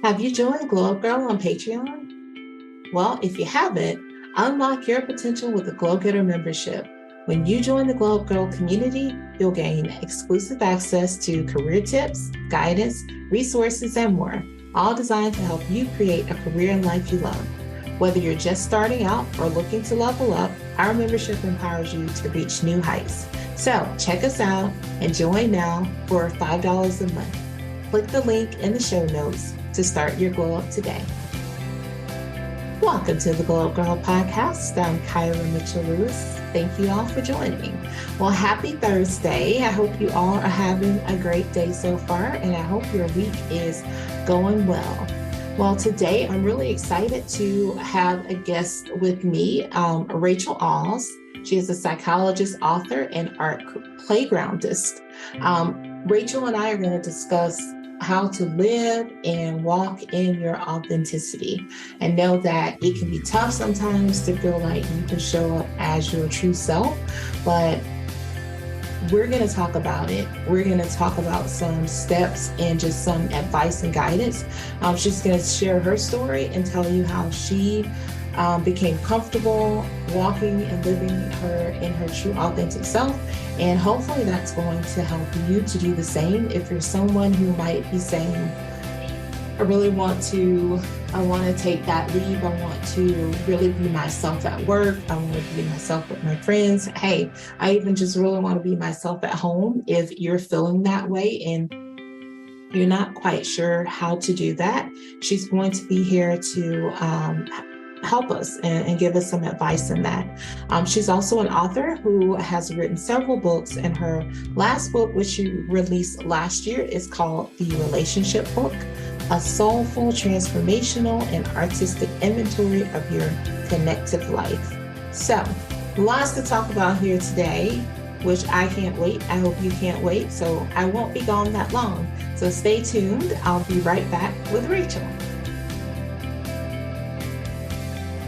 Have you joined Glow Up Girl on Patreon? Well, if you haven't, unlock your potential with the Glow Getter membership. When you join the Glow Up Girl community, you'll gain exclusive access to career tips, guidance, resources, and more, all designed to help you create a career and life you love. Whether you're just starting out or looking to level up, our membership empowers you to reach new heights. So check us out and join now for $5 a month. Click the link in the show notes to start your glow up today. Welcome to the Glow Up Girl podcast. I'm Kyra Mitchell-Lewis. Thank you all for joining. Well, happy Thursday. I hope you all are having a great day so far, and I hope your week is going well. Well, today I'm really excited to have a guest with me, Rachel Alls. She is a psychologist, author, and art playgroundist. Rachel and I are going to discuss how to live and walk in your authenticity, and know that it can be tough sometimes to feel like you can show up as your true self, but we're going to talk about it. We're going to talk about some steps and just some advice and guidance. She's going to share her story and tell you how she became comfortable walking and living in her true authentic self. And hopefully that's going to help you to do the same. If you're someone who might be saying, I want to take that leap. I want to really be myself at work. I want to be myself with my friends. Hey, I even just really want to be myself at home. If you're feeling that way and you're not quite sure how to do that, she's going to be here to help us and give us some advice in that. She's also an author who has written several books, and her last book, which she released last year, is called The Relationship Book, a soulful, transformational, and artistic inventory of your connective life. So, lots to talk about here today, which I can't wait. I hope you can't wait. So I won't be gone that long. So stay tuned. I'll be right back with Rachel.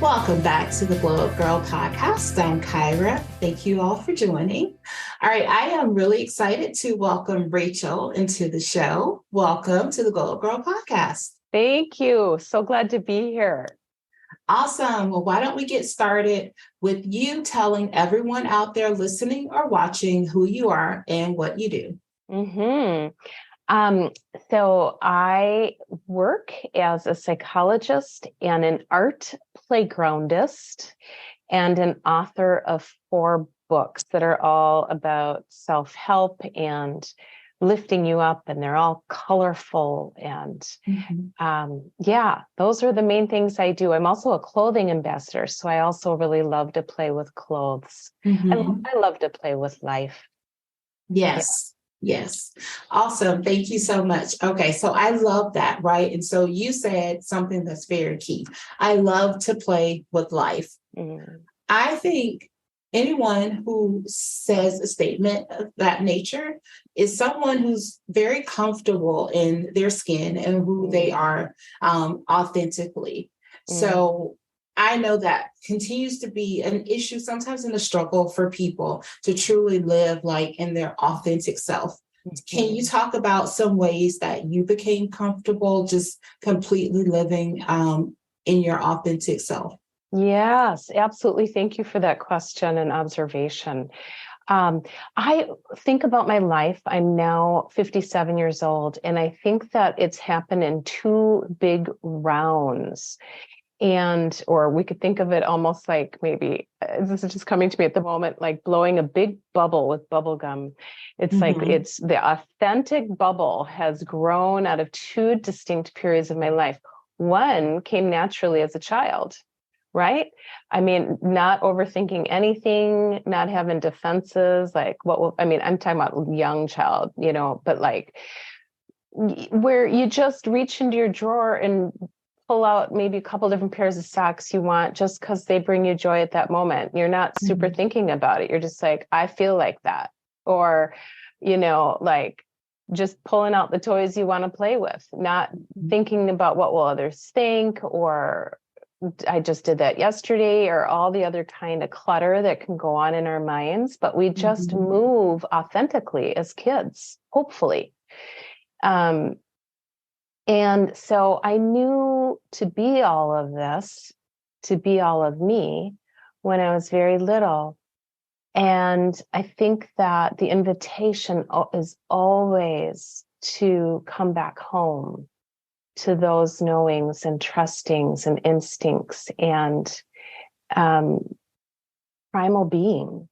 Welcome back to the Glow Up Girl podcast. I'm Kyra. Thank you all for joining. All right, I am really excited to welcome Rachel into the show. Welcome to the Glow Up Girl podcast. Thank you. So glad to be here. Awesome. Well, why don't we get started with you telling everyone out there listening or watching who you are and what you do. So I work as a psychologist and an art playgroundist and an author of 4 books that are all about self-help and lifting you up, and they're all colorful. And those are the main things I do. I'm also a clothing ambassador, so I also really love to play with clothes. I love to play with life. Yes. Yes. Awesome. Thank you so much. Okay. So I love that. Right. And so you said something that's very key. I love to play with life. I think anyone who says a statement of that nature is someone who's very comfortable in their skin and who they are authentically. So I know that continues to be an issue, sometimes in a struggle for people to truly live like in their authentic self. Can you talk about some ways that you became comfortable just completely living in your authentic self? Yes, absolutely. Thank you for that question and observation. I think about my life. I'm now 57 years old, and I think that it's happened in 2 big rounds. Or we could think of it almost like maybe, this is just coming to me at the moment, like blowing a big bubble with bubble gum. It's like it's the authentic bubble has grown out of 2 distinct periods of my life. One came naturally as a child, right? I mean, not overthinking anything, not having defenses, like I'm talking about young child, but like where you just reach into your drawer and pull out maybe a couple different pairs of socks you want just because they bring you joy at that moment. You're not super thinking about it. You're just like, I feel like that. Or, like just pulling out the toys you want to play with, not thinking about what will others think, or I just did that yesterday, or all the other kind of clutter that can go on in our minds. But we just move authentically as kids, hopefully. And so I knew to be all of this, to be all of me when I was very little. And I think that the invitation is always to come back home to those knowings and trustings and instincts and primal being.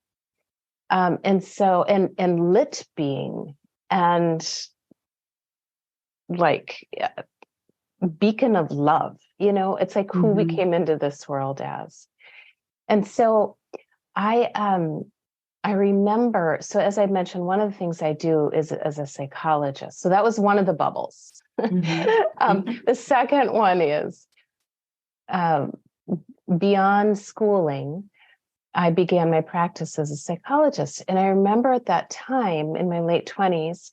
And so, and lit being, and like beacon of love, it's like who we came into this world as. And so I remember, so as I mentioned, one of the things I do is as a psychologist. So that was one of the bubbles. The second one is beyond schooling, I began my practice as a psychologist. And I remember at that time in my late 20s,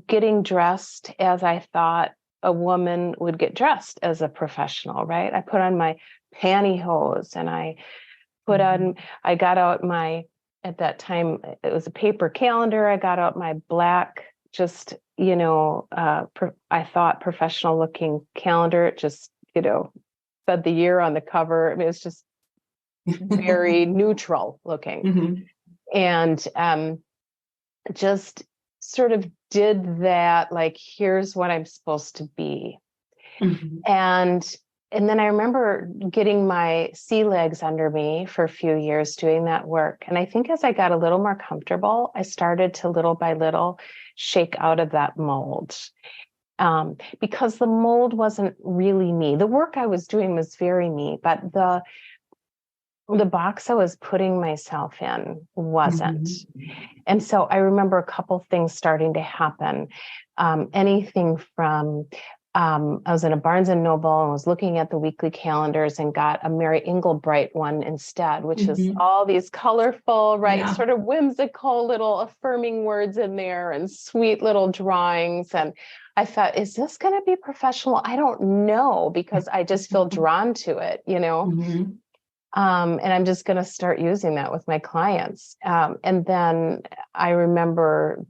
getting dressed as I thought a woman would get dressed as a professional, right? I put on my pantyhose and I got out at that time, it was a paper calendar. I got out my black, just, I thought professional looking calendar. It just, said the year on the cover. I mean, it's just very neutral looking. And just sort of did that, like, here's what I'm supposed to be. And then I remember getting my sea legs under me for a few years doing that work. And I think as I got a little more comfortable, I started to little by little shake out of that mold. Because the mold wasn't really me. The work I was doing was very me, but the box I was putting myself in wasn't. And so I remember a couple things starting to happen. Anything from I was in a Barnes and Noble and was looking at the weekly calendars and got a Mary Englebright one instead, which is all these colorful, right, sort of whimsical little affirming words in there and sweet little drawings. And I thought, is this going to be professional? I don't know, because I just feel drawn to it, and I'm just going to start using that with my clients. And then I remember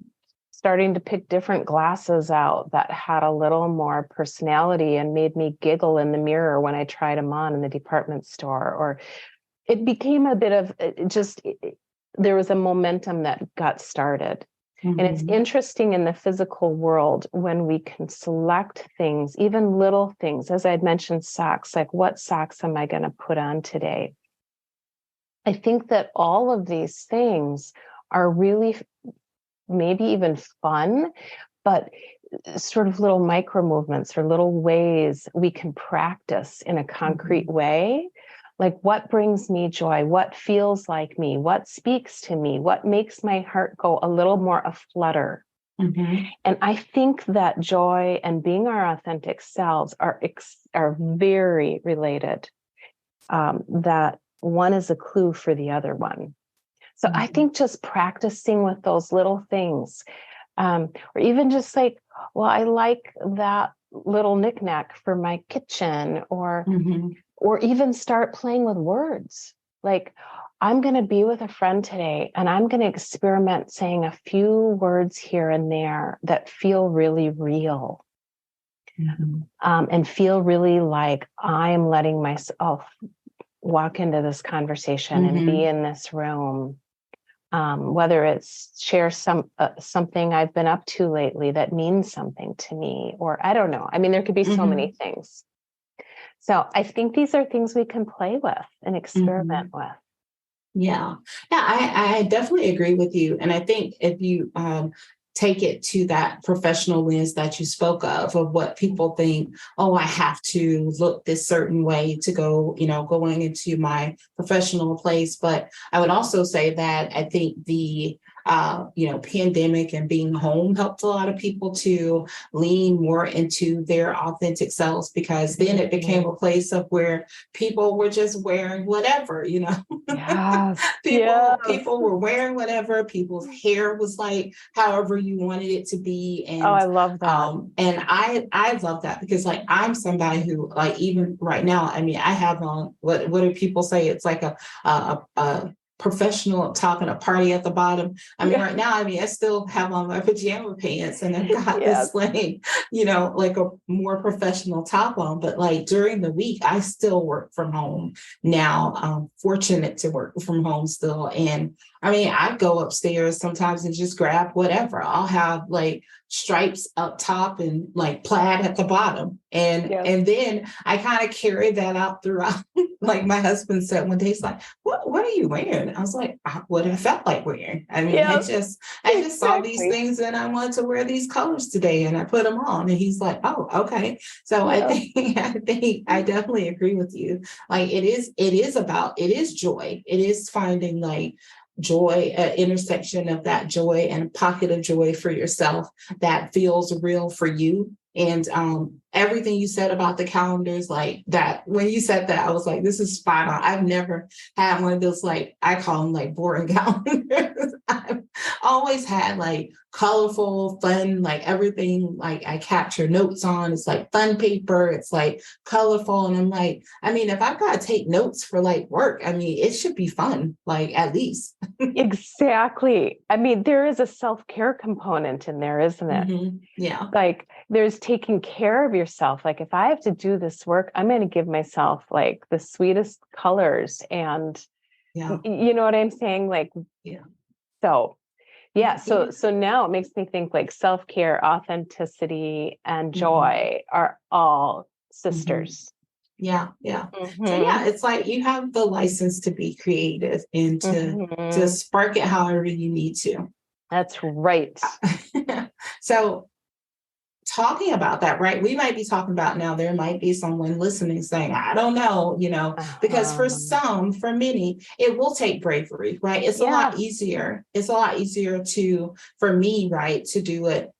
starting to pick different glasses out that had a little more personality and made me giggle in the mirror when I tried them on in the department store. Or it became a bit of there was a momentum that got started. And it's interesting in the physical world when we can select things, even little things, as I'd mentioned, socks, like what socks am I going to put on today? I think that all of these things are really maybe even fun, but sort of little micro movements or little ways we can practice in a concrete way. Like, what brings me joy? What feels like me? What speaks to me? What makes my heart go a little more aflutter? And I think that joy and being our authentic selves are very related. That one is a clue for the other one. So I think just practicing with those little things, or even just like, well, I like that little knickknack for my kitchen, or even start playing with words. Like, I'm going to be with a friend today and I'm going to experiment saying a few words here and there that feel really real. And feel really like I'm letting myself walk into this conversation and be in this room. Whether it's share something I've been up to lately that means something to me, or I don't know. I mean, there could be so many things. So I think these are things we can play with and experiment with. Yeah, I definitely agree with you. And I think if you take it to that professional lens that you spoke of what people think, oh, I have to look this certain way to go, going into my professional place. But I would also say that I think the pandemic and being home helped a lot of people to lean more into their authentic selves, because then it became a place of where people were just wearing whatever, Yes. people were wearing whatever. People's hair was like however you wanted it to be. And I love that. And I love that, because like I'm somebody who, like, even right now, I mean, I have on what do people say? It's like a professional up top and a party at the bottom. I mean, Yeah. right now, I mean, I still have on my pajama pants and I've got Yes. this like, like a more professional top on, but like during the week, I still work from home now. I'm fortunate to work from home still. And I mean, I go upstairs sometimes and just grab whatever. I'll have like stripes up top and like plaid at the bottom. And then I kind of carry that out throughout. Like my husband said one day, he's like, what are you wearing? I was like, what I felt like wearing. I mean, I just saw these things and I wanted to wear these colors today and I put them on. And he's like, oh, okay. So I think I definitely agree with you. Like it is joy. It is finding like joy, intersection of that joy and a pocket of joy for yourself that feels real for you. And everything you said about the calendars, like that, when you said that, I was like, this is spot on. I've never had one of those, like, I call them like boring calendars. I've always had like colorful, fun, like everything, like I capture notes on. It's like fun paper. It's like colorful. And I'm like, I mean, if I've got to take notes for like work, I mean, it should be fun, like at least. Exactly. I mean, there is a self-care component in there, isn't it? Mm-hmm. Yeah. Like there's taking care of yourself. Like if I have to do this work, I'm going to give myself like the sweetest colors and you know what I'm saying? Like, so yeah. So now it makes me think like self-care, authenticity, and joy are all sisters. Yeah. So yeah, it's like you have the license to be creative and to spark it however you need to. That's right. So talking about that, right? We might be talking about now, there might be someone listening saying, I don't know, because for many, it will take bravery, right? It's a lot easier. It's a lot easier for me, right, to do it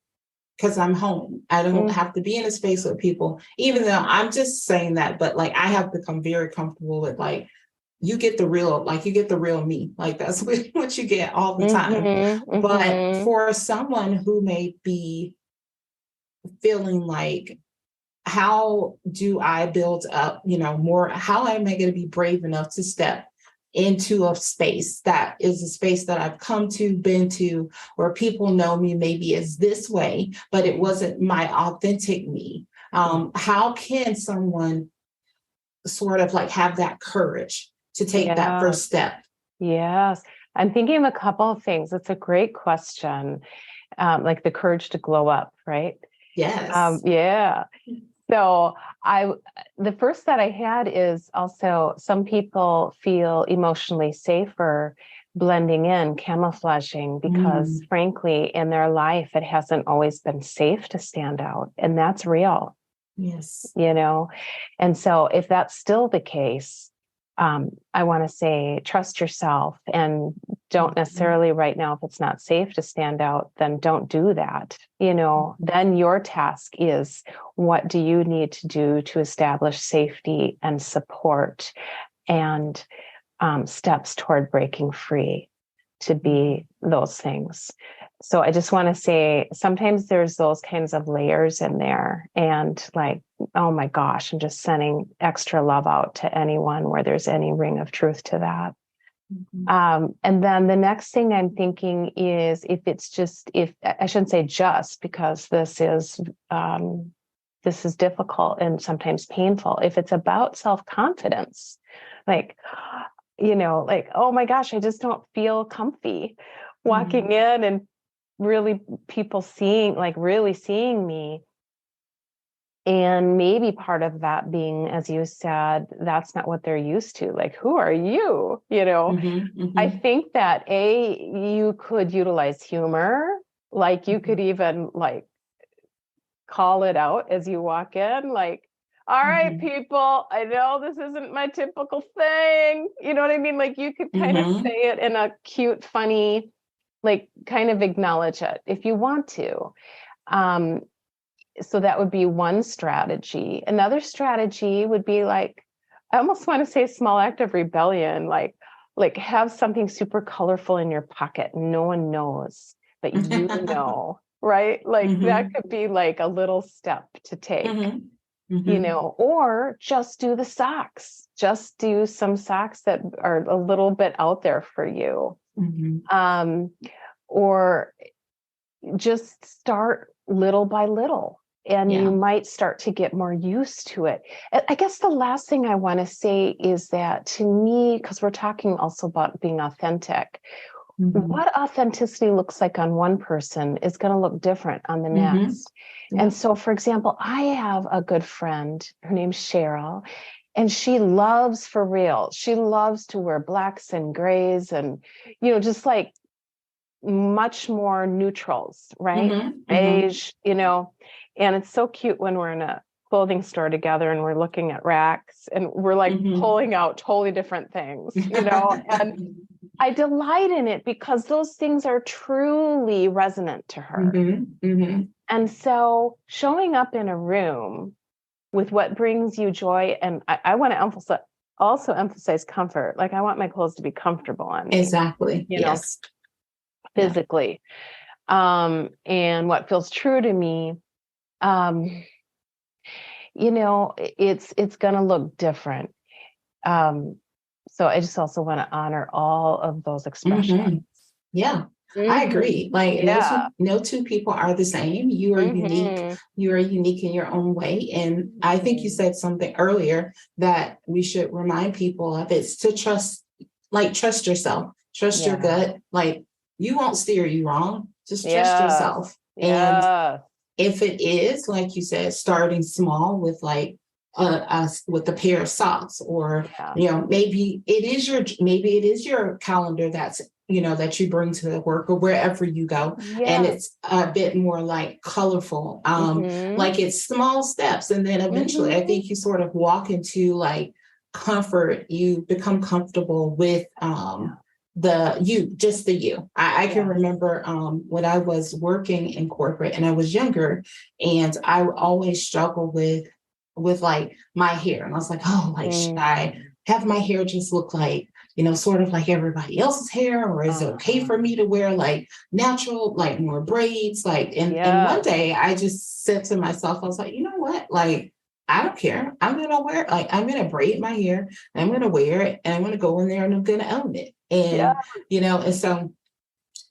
because I'm home. I don't have to be in a space with people, even though I'm just saying that, but like I have become very comfortable with like, you get the real me. Like that's what you get all the time. But for someone who may be feeling like, how do I build up, more, how am I going to be brave enough to step into a space that is a space that I've been to, where people know me maybe as this way, but it wasn't my authentic me. How can someone sort of like have that courage to take that first step? Yes. I'm thinking of a couple of things. It's a great question. Like the courage to glow up, right? Yes. So the first that I had is also some people feel emotionally safer blending in, camouflaging, because frankly, in their life, it hasn't always been safe to stand out. And that's real. Yes. And so if that's still the case, I want to say, trust yourself and don't necessarily right now, if it's not safe to stand out, then don't do that. Then your task is, what do you need to do to establish safety and support and steps toward breaking free to be those things. So I just want to say, sometimes there's those kinds of layers in there, and like, oh my gosh, I'm just sending extra love out to anyone where there's any ring of truth to that. And then the next thing I'm thinking is, if I shouldn't say just, because this is difficult and sometimes painful. If it's about self-confidence, like, oh my gosh, I just don't feel comfy walking in and really people really seeing me. And maybe part of that being, as you said, that's not what they're used to. Like, who are you? I think that you could utilize humor. Like you could even like call it out as you walk in, like, all right, people, I know this isn't my typical thing. You know what I mean? Like you could kind of say it in a cute, funny, like kind of acknowledge it if you want to. So that would be one strategy. Another strategy would be like, I almost want to say a small act of rebellion, like have something super colorful in your pocket. No one knows, but you know, right? Like that could be like a little step to take. or just do the socks, just do some socks that are a little bit out there for you. Or just start little by little, and you might start to get more used to it. I guess the last thing I want to say is that, to me, because we're talking also about being authentic, what authenticity looks like on one person is going to look different on the next. And so, for example, I have a good friend, her name's Gyrl, and she loves, for real, she loves to wear blacks and grays and, just like much more neutrals, right? Beige, and it's so cute when we're in a clothing store together and we're looking at racks and we're like pulling out totally different things, and I delight in it because those things are truly resonant to her. And so showing up in a room with what brings you joy, and I want to emphasize comfort. Like, I want my clothes to be comfortable on me. Exactly. Yes. Physically. And what feels true to me, it's going to look different. So I just also want to honor all of those expressions. Yeah, I agree. Like, no two people are the same. You are unique. You are unique in your own way. And I think you said something earlier that we should remind people of. It's to trust yourself, trust your gut. Like, you won't steer you wrong. Just trust yourself. And if it is, like you said, starting small with like with a pair of socks, or maybe it is your calendar that's that you bring to the work or wherever you go, and it's a bit more like colorful, like it's small steps, and then eventually I think you sort of walk into like comfort. You become comfortable with just the you. I can remember when I was working in corporate and I was younger, and I always struggled with like my hair. And I was like, oh, like, should I have my hair just look like, sort of like everybody else's hair? Or is it okay for me to wear like natural, like more braids? Like, and one day I just said to myself, I was like, you know what? Like, I don't care. I'm going to braid my hair, and I'm going to wear it, and I'm going to go in there and I'm going to own it. And, and so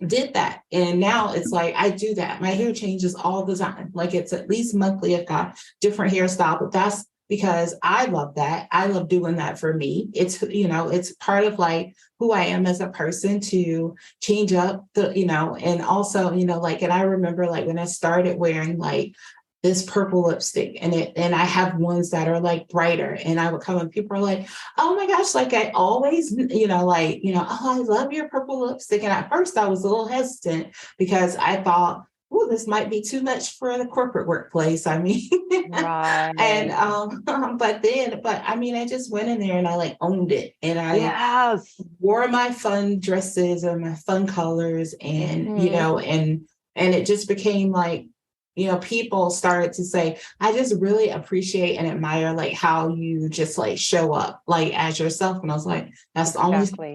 did that. And now it's like, I do that. My hair changes all the time. Like, it's at least monthly. I've got different hairstyle, but that's because I love that. I love doing that for me. It's, it's part of like who I am as a person, to change up and also, like, and I remember like when I started wearing like this purple lipstick, and I have ones that are like brighter, and I would come and people are like, oh my gosh, like I always, oh, I love your purple lipstick. And at first I was a little hesitant because I thought, oh, this might be too much for the corporate workplace. I mean, and, but I mean, I just went in there and I like owned it, and I wore my fun dresses and my fun colors, and, and it just became like, people started to say, I just really appreciate and admire like how you just like show up like as yourself. And I was like, that's the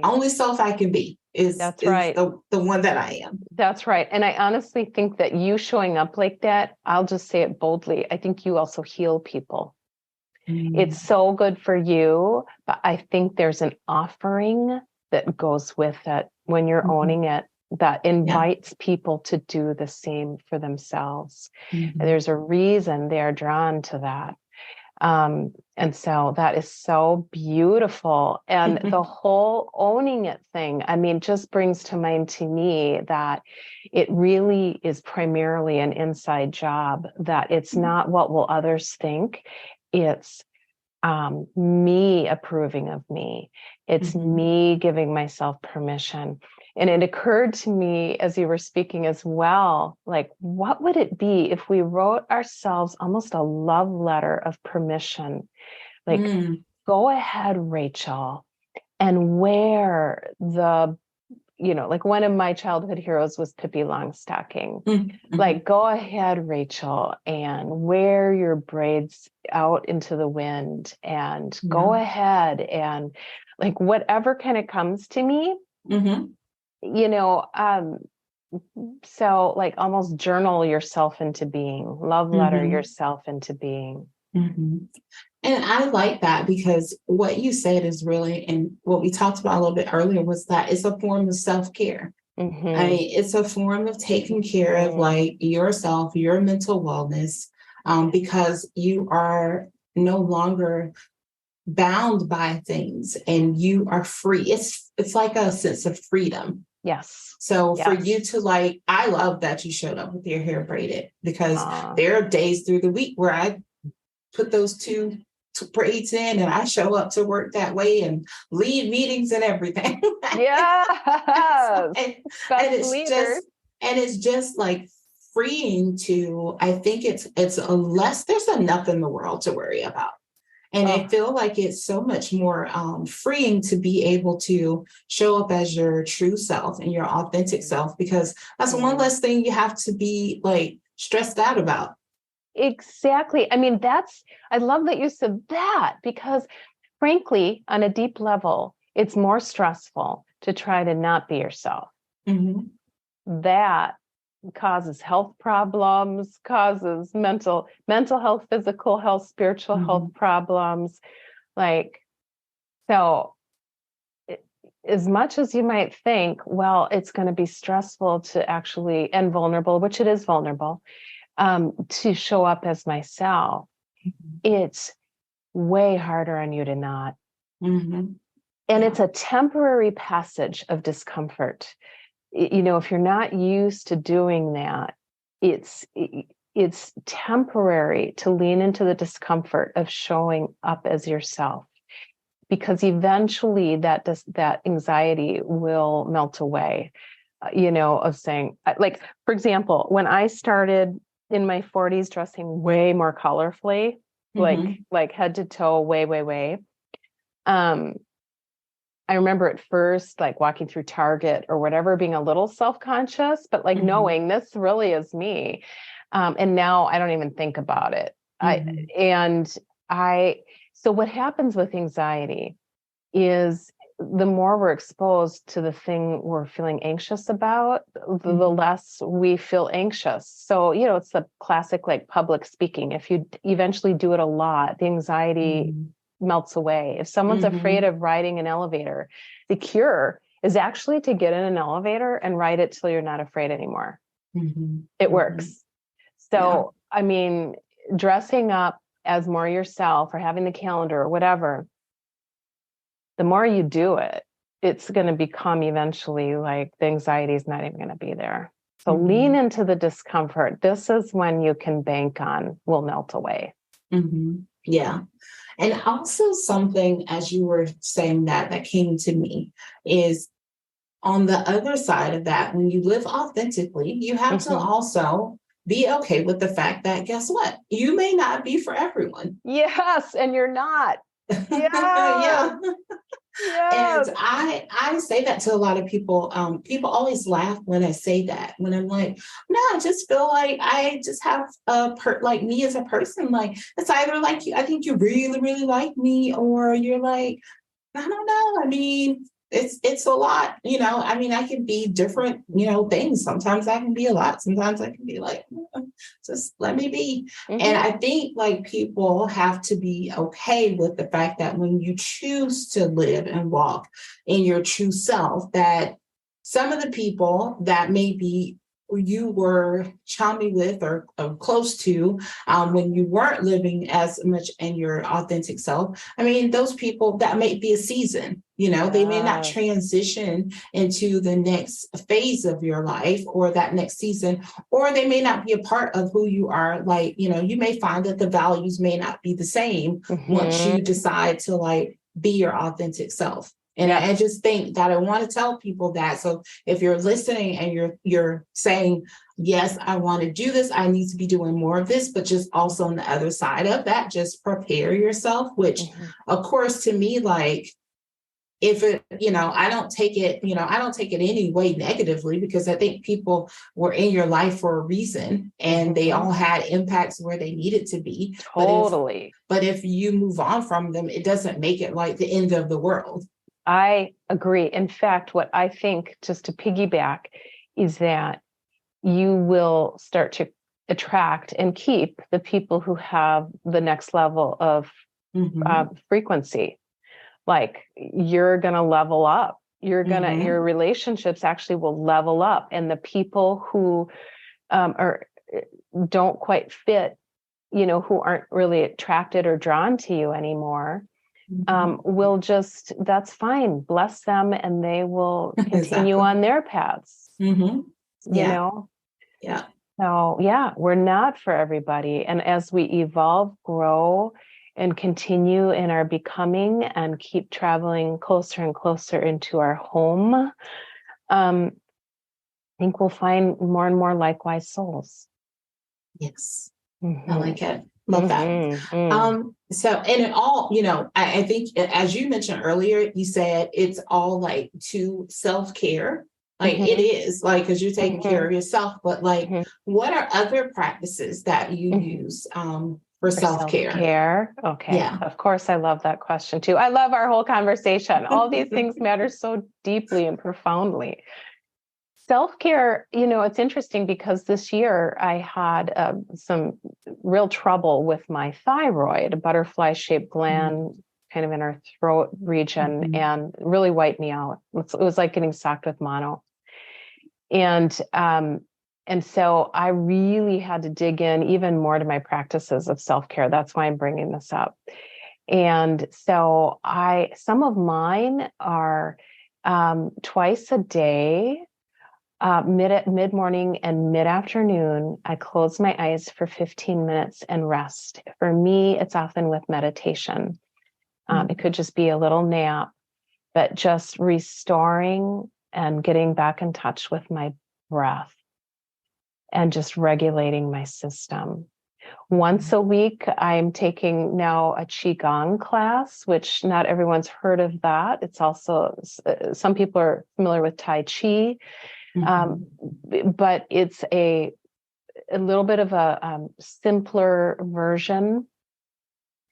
only self I can be is the one that I am. That's right. And I honestly think that you showing up like that, I'll just say it boldly, I think you also heal people. It's so good for you, but I think there's an offering that goes with it when you're owning it, that invites people to do the same for themselves. And there's a reason they are drawn to that. And so that is so beautiful. And the whole owning it thing, I mean, just brings to mind to me that it really is primarily an inside job, that it's not what will others think. It's me approving of me. It's me giving myself permission. And it occurred to me as you were speaking as well, like, what would it be if we wrote ourselves almost a love letter of permission? Like, go ahead, Rachel, and wear the, like one of my childhood heroes was Pippi Longstocking. Like, go ahead, Rachel, and wear your braids out into the wind, and go ahead and like whatever kind of comes to me. So like almost journal yourself into being, love letter yourself into being. hmm And I like that because what you said is really, and what we talked about a little bit earlier was that it's a form of self-care. I Mm-hmm. mean, it's a form of taking care of Mm-hmm. like yourself, your mental wellness, because you are no longer bound by things and you are free. It's like a sense of freedom. Yes. So for you Yes. to like, I love that you showed up with your hair braided because Uh, there are days through the week where I put those two braids in and I show up to work that way and lead meetings and everything. yes. and, and Best it's leaders. just it's just like freeing to, I think it's a less, there's enough in the world to worry about. And I Oh, feel like it's so much more freeing to be able to show up as your true self and your authentic self, because that's one mm-hmm. less thing you have to be like stressed out about. Exactly. I mean, I love that you said that because, frankly, on a deep level, it's more stressful to try to not be yourself. Mm-hmm. That causes health problems, causes mental health, physical health, spiritual Mm-hmm. health problems. Like, so it, as much as you might think, well, it's going to be stressful to actually, and vulnerable, which it is vulnerable, to show up as myself, it's way harder on you to not. Mm-hmm. And Yeah. it's a temporary passage of discomfort. If you're not used to doing that, it's it's temporary to lean into the discomfort of showing up as yourself, because eventually that anxiety will melt away. Of saying, like, for example, when I started in my 40s dressing way more colorfully, like Mm-hmm. like head to toe, way. um I remember at first, like walking through Target or whatever, being a little self-conscious, but like Mm-hmm. knowing this really is me. And now I don't even think about it. I Mm-hmm. and I So what happens with anxiety is the more we're exposed to the thing we're feeling anxious about, the Mm-hmm. less we feel anxious. So, it's the classic like public speaking. If you eventually do it a lot, the anxiety Mm-hmm. melts away. If someone's afraid Mm-hmm. of riding an elevator, the cure is actually to get in an elevator and ride it till you're not afraid anymore. Mm-hmm. It Mm-hmm. works. Yeah. So, I mean, dressing up as more yourself or having the calendar or whatever, the more you do it, it's going to become eventually like the anxiety is not even going to be there. So lean Mm-hmm. into the discomfort. This is when you can bank on will melt away. Mm-hmm. Yeah. And also something, as you were saying that came to me is on the other side of that, when you live authentically, you have to Mm-hmm. also be okay with the fact that guess what? You may not be for everyone. Yes, and you're not. Yes, Yeah. And yes. I say that to a lot of people. People always laugh when I say that. When I'm like, no, I just feel like I just have like me as a person. Like it's either like you, I think you really, really like me, or you're like, I don't know. I mean, it's a lot, I mean, I can be different, things. Sometimes I can be a lot. Sometimes I can be like, just let me be. And Mm-hmm. I think like people have to be okay with the fact that when you choose to live and walk in your true self, that some of the people that maybe you were chummy with or close to when you weren't living as much in your authentic self. I mean, those people, that may be a season, they may not Yes. transition into the next phase of your life or that next season, or they may not be a part of who you are. Like, you may find that the values may not be the same once you Mm-hmm. decide to like be your authentic self. And I Yes. just think that I want to tell people that. So if you're listening and you're saying, yes, I want to do this, I need to be doing more of this, but just also on the other side of that, just prepare yourself, which Mm-hmm. of course to me, like if it, I don't take it any way negatively, because I think people were in your life for a reason and they Mm-hmm. all had impacts where they needed to be. Totally. But if you move on from them, it doesn't make it like the end of the world. I agree. In fact, what I think, just to piggyback, is that you will start to attract and keep the people who have the next level of frequency. Like, you're going to level up. Your relationships actually will level up. And the people who don't quite fit, who aren't really attracted or drawn to you anymore, will just, that's fine. Bless them, and they will continue on their paths. You know? Yeah. So yeah, we're not for everybody. And as we evolve, grow, and continue in our becoming and keep traveling closer and closer into our home, I think we'll find more and more likewise souls. Yes. I like it. Love that. So, and it all, I think, as you mentioned earlier, you said it's all like to self-care. Like it is, like, because you're taking care of yourself, but like, what are other practices that you use for self-care? Okay. Yeah. Of course, I love that question too. I love our whole conversation. All these things matter so deeply and profoundly. Self-care, it's interesting because this year I had some real trouble with my thyroid, a butterfly-shaped gland kind of in our throat region, and really wiped me out. It was like getting socked with mono. And so I really had to dig in even more to my practices of self-care. That's why I'm bringing this up. And so some of mine are twice a day, mid-morning and mid-afternoon. I close my eyes for 15 minutes and rest. For me, it's often with meditation. It could just be a little nap, but just restoring and getting back in touch with my breath and just regulating my system. Once a week, I'm taking now a Qigong class, which not everyone's heard of that. It's also, some people are familiar with Tai Chi, but it's a little bit of a simpler version.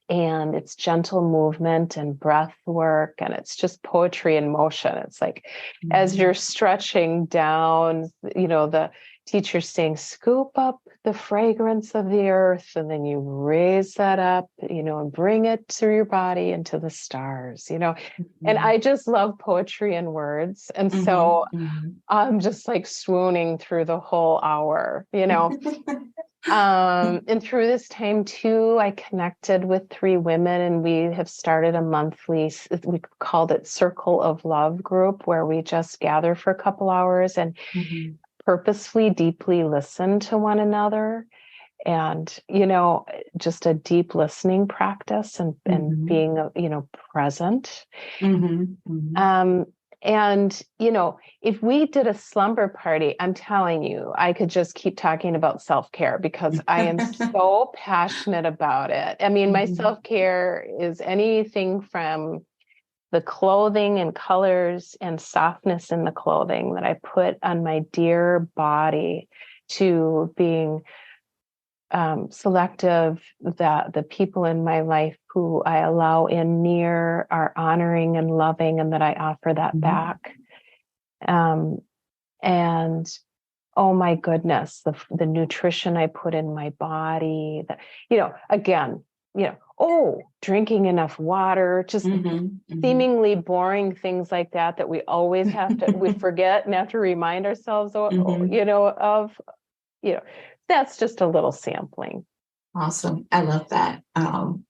And it's gentle movement and breath work, and it's just poetry in motion. It's like, as you're stretching down, the teacher's saying, scoop up the fragrance of the earth, and then you raise that up, and bring it through your body into the stars, and I just love poetry and words. And so I'm just like swooning through the whole hour, and through this time too, I connected with 3 women, and we have started a monthly, we called it Circle of Love group, where we just gather for a couple hours and purposefully, deeply listen to one another. And, just a deep listening practice and being, present. And, if we did a slumber party, I'm telling you, I could just keep talking about self-care because I am so passionate about it. I mean, my self-care is anything from the clothing and colors and softness in the clothing that I put on my dear body, to being selective that the people in my life who I allow in near are honoring and loving, and that I offer that back. And oh my goodness, the nutrition I put in my body, drinking enough water, just seemingly boring things like that we always have to, we forget and have to remind ourselves, that's just a little sampling. Awesome. I love that. All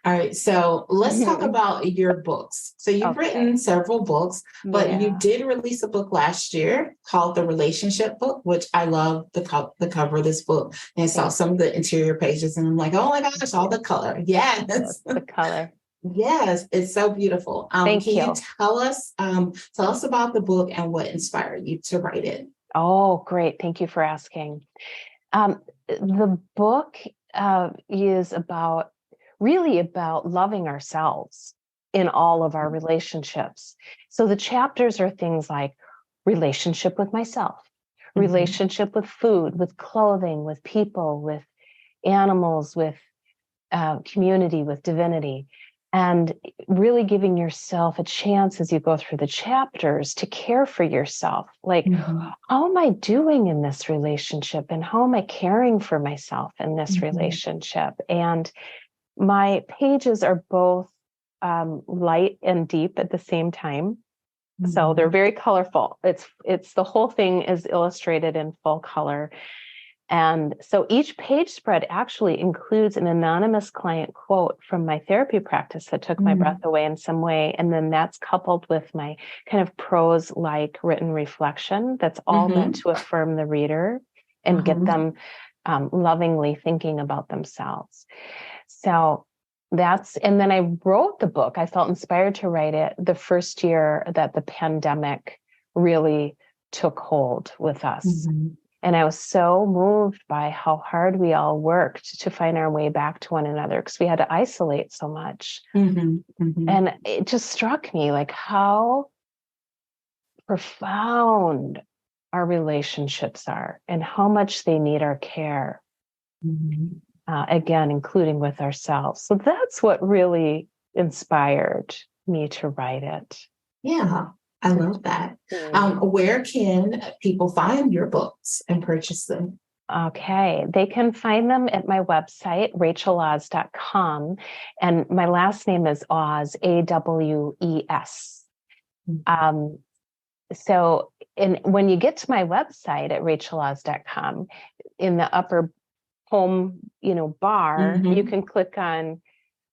right. So let's talk about your books. So you've written several books, but you did release a book last year called The Relationship Book, which I love the cover of this book. And I saw some of the interior pages and I'm like, oh my gosh, all the color. Yes. The color. Yes. It's so beautiful. Thank you. You tell us about the book and what inspired you to write it? Oh, great. Thank you for asking. The book is really about loving ourselves in all of our relationships. So the chapters are things like relationship with myself, relationship with food, with clothing, with people, with animals, with community, with divinity. and really giving yourself a chance as you go through the chapters to care for yourself. Like, how am I doing in this relationship? And how am I caring for myself in this relationship? And my pages are both light and deep at the same time. So they're very colorful. It's the whole thing is illustrated in full color. And so each page spread actually includes an anonymous client quote from my therapy practice that took my breath away in some way. And then that's coupled with my kind of prose-like written reflection that's all meant to affirm the reader and get them lovingly thinking about themselves. So and then I wrote the book. I felt inspired to write it the first year that the pandemic really took hold with us. And I was so moved by how hard we all worked to find our way back to one another because we had to isolate so much. And it just struck me like how profound our relationships are and how much they need our care. Again, including with ourselves. So that's what really inspired me to write it. Yeah. I love that. Where can people find your books and purchase them? Okay. They can find them at my website, racheloz.com. And my last name is Oz, A-W-E-S. So when you get to my website at racheloz.com, in the upper home, bar, you can click on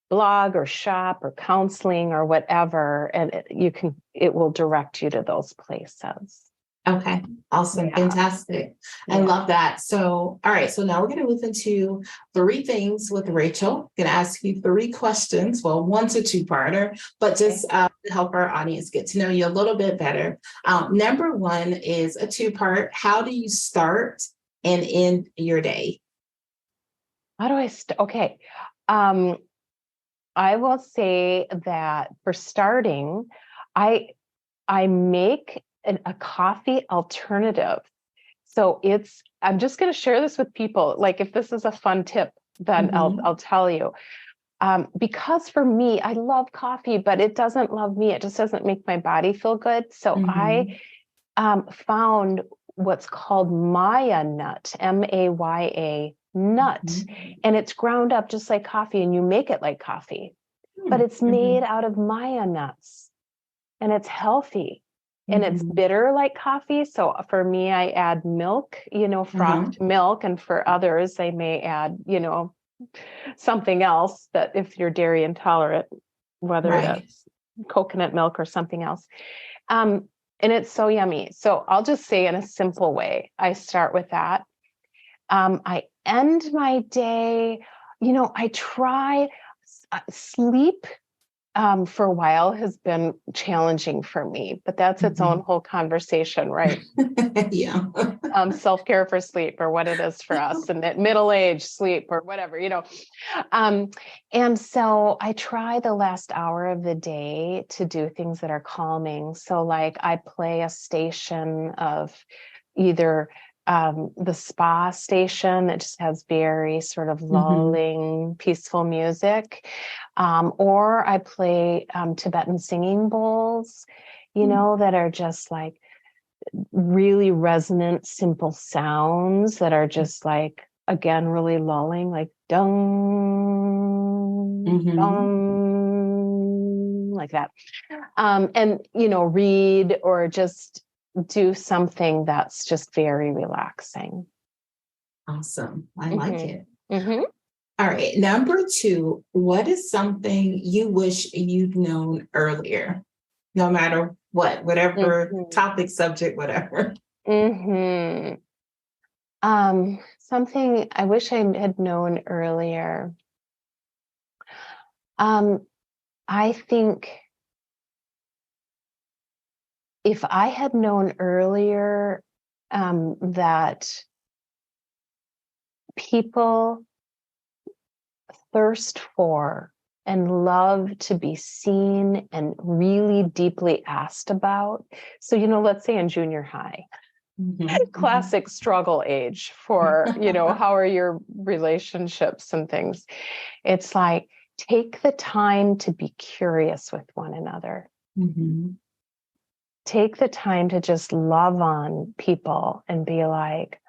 blog or shop or counseling or whatever, and it will direct you to those places. Okay. Awesome. Yeah. Fantastic. I love that. So, all right. So now we're going to move into 3 things with Rachel. I'm going to ask you 3 questions. Well, 1 to 2-parter, but just to help our audience get to know you a little bit better. Number 1 is a 2-part. How do you start and end your day? How do I okay. I will say that for starting, I make a coffee alternative. So I'm just going to share this with people. Like if this is a fun tip, then I'll tell you. Because for me, I love coffee, but it doesn't love me. It just doesn't make my body feel good. So I found what's called Maya nut, Maya nut, and it's ground up just like coffee, and you make it like coffee, but it's made out of Maya nuts, and it's healthy, and it's bitter like coffee. So for me, I add milk, frothed milk, and for others, they may add, something else that if you're dairy intolerant, whether that's coconut milk or something else. And it's so yummy. So I'll just say in a simple way, I start with that. I end my day, I try sleep for a while has been challenging for me, but that's its own whole conversation, right? Yeah. Self-care for sleep or what it is for us, and at middle age sleep or whatever, and so I try the last hour of the day to do things that are calming. So like I play a station of either the spa station that just has very sort of lulling, peaceful music. Or I play Tibetan singing bowls, that are just like really resonant, simple sounds that are just like, again, really lulling, like dung, dung, like that. And, read or just do something that's just very relaxing. Awesome. I like it. All right. Number 2, what is something you wish you'd known earlier? No matter what, whatever topic, subject, whatever. Something I wish I had known earlier. I think if I had known earlier that people thirst for and love to be seen and really deeply asked about. So, let's say in junior high, classic struggle age for, how are your relationships and things. It's like, take the time to be curious with one another. Mm-hmm. Take the time to just love on people and be like,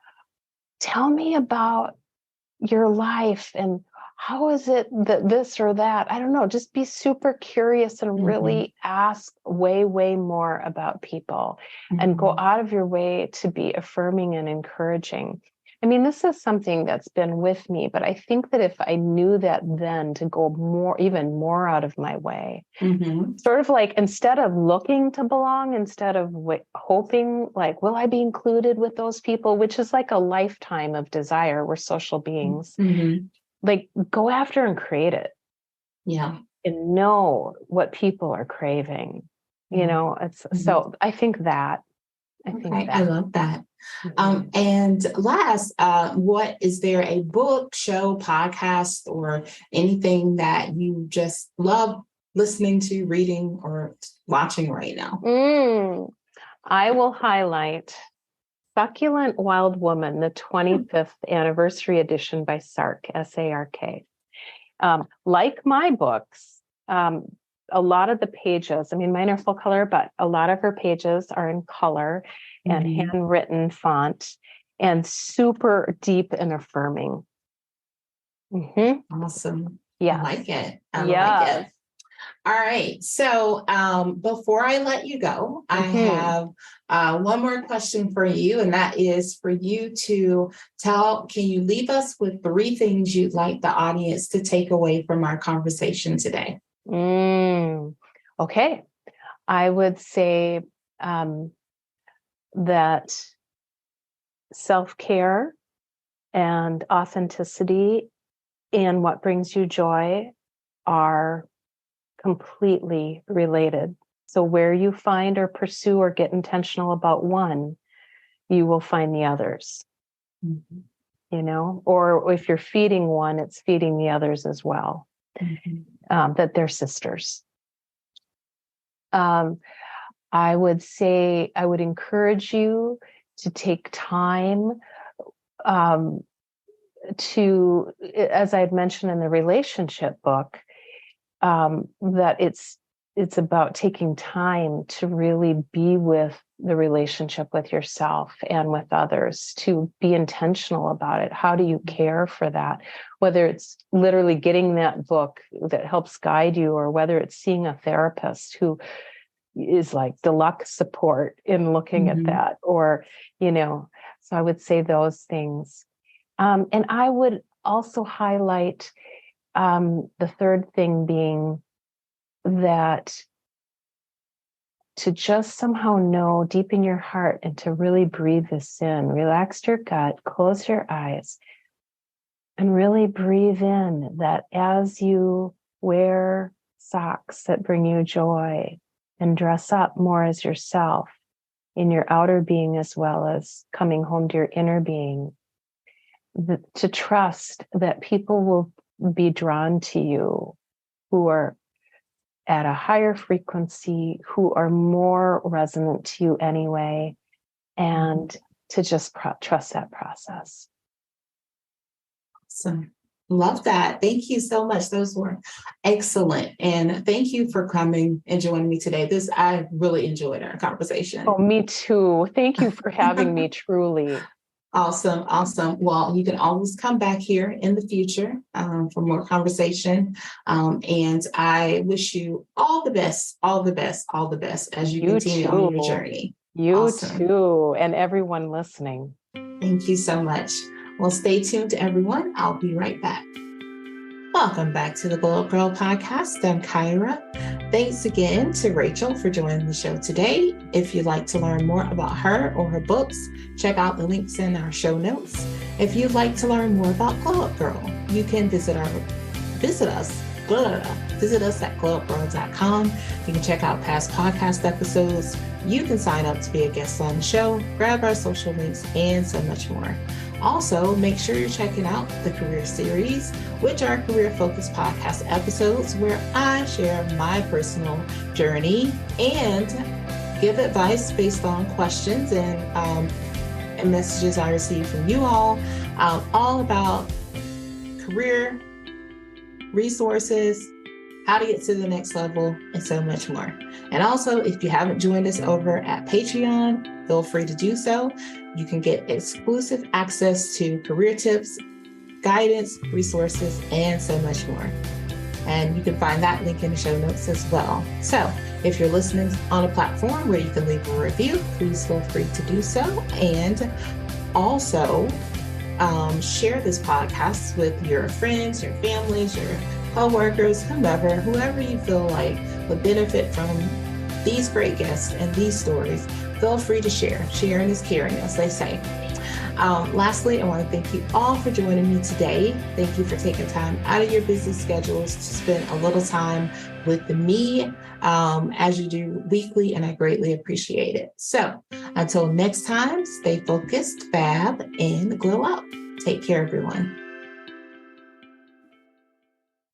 tell me about your life and how is it that this or that? I don't know. Just be super curious and really ask way, way more about people and go out of your way to be affirming and encouraging. I mean, this is something that's been with me, but I think that if I knew that then, to go even more out of my way, sort of like, instead of looking to belong, instead of hoping, like, will I be included with those people, which is like a lifetime of desire. We're social beings. Like, go after and create it. Yeah. And know what people are craving. You know, it's so I think that. I love that. And last, is there a book, show, podcast, or anything that you just love listening to, reading, or watching right now? I will highlight Succulent Wild Woman, the 25th anniversary edition by Sark, S-A-R-K. Like my books, a lot of the pages, I mean, mine are full color, but a lot of her pages are in color and handwritten font and super deep and affirming. Awesome. Yeah. I like it. I like it. All right. So before I let you go, I have one more question for you, and that is for you to can you leave us with 3 things you'd like the audience to take away from our conversation today? Okay. I would say that self-care and authenticity and what brings you joy are completely related. So where you find or pursue or get intentional about one, you will find the others. You know, or if you're feeding one, it's feeding the others as well. That they're sisters. I would say, I would encourage you to take time to, as I had mentioned in the relationship book, that it's about taking time to really be with the relationship with yourself and with others, to be intentional about it. How do you care for that? Whether it's literally getting that book that helps guide you, or whether it's seeing a therapist who is like deluxe support in looking at that, or, you know, so I would say those things. And I would also highlight the third thing being that to just somehow know deep in your heart and to really breathe this in, relax your gut, close your eyes, and really breathe in that as you wear socks that bring you joy and dress up more as yourself in your outer being, as well as coming home to your inner being, to trust that people will be drawn to you who are at a higher frequency, who are more resonant to you anyway, and to just trust that process. Awesome. Love that. Thank you so much. Those were excellent. And thank you for coming and joining me today. I really enjoyed our conversation. Oh, me too. Thank you for having me, truly. Awesome. Awesome. Well, you can always come back here in the future for more conversation. And I wish you all the best, all the best, all the best as you continue on your journey. You too. And everyone listening. Thank you so much. Well, stay tuned, everyone. I'll be right back. Welcome back to the Glow Up Girl podcast. I'm Kyra. Thanks again to Rachel for joining the show today. If you'd like to learn more about her or her books, check out the links in our show notes. If you'd like to learn more about Glow Up Girl, you can visit us at glowupgirl.com. You can check out past podcast episodes. You can sign up to be a guest on the show, grab our social links, and so much more. Also, make sure you're checking out the Career Series, which are career-focused podcast episodes where I share my personal journey and give advice based on questions and messages I receive from you all about career, resources, how to get to the next level, and so much more. And also, if you haven't joined us over at Patreon, feel free to do so. You can get exclusive access to career tips, guidance, resources, and so much more. And you can find that link in the show notes as well. So if you're listening on a platform where you can leave a review, please feel free to do so. And also share this podcast with your friends, your families, your coworkers, whoever you feel like would benefit from these great guests and these stories. Feel free to share. Sharing is caring, as they say. Lastly, I want to thank you all for joining me today. Thank you for taking time out of your busy schedules to spend a little time with me as you do weekly, and I greatly appreciate it. So until next time, stay focused, fab, and glow up. Take care, everyone.